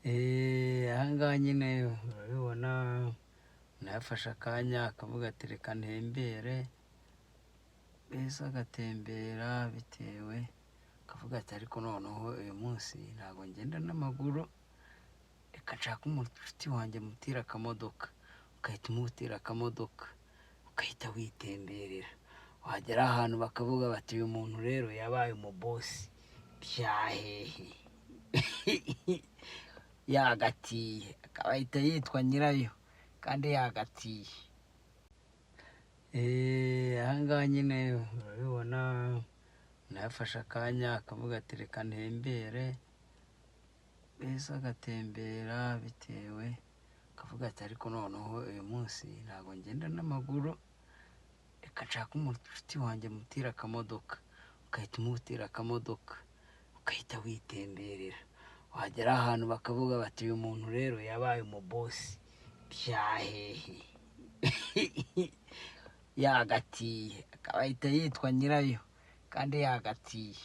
Aha ngaha nyine urabibona nafashe akanya akavuga ati reka ntembere, mbese agatembera bitewe akavuga ati ariko noneho uyu munsi ntabwo ngenda n'amaguru, reka nshake umushuti wanjye mutira akamodoka, ugahita umutira akamodoka ugahita witemberera, wagera ahantu bakavuga bati uyu muntu rero yabaye umubosi byahehe yagatiye, akaba ahita yitwa nyirayo kandi yagatiye. Aha ngaha nyine urabibona nafashe akanya akavuga ati reka ntembere, mbese agatembera bitewe akavuga ati ariko noneho uyu munsi ntabwo ngenda n'amaguru, reka nshake umushuti wanjye mutira akamodoka, ugahita umutira akamodoka ugahita witemberera, wagera ahantu bakavuga bati uyu muntu rero yabaye umubosi byahehe yagatiye, akaba ahita yitwa nyirayo kandi yagatiye.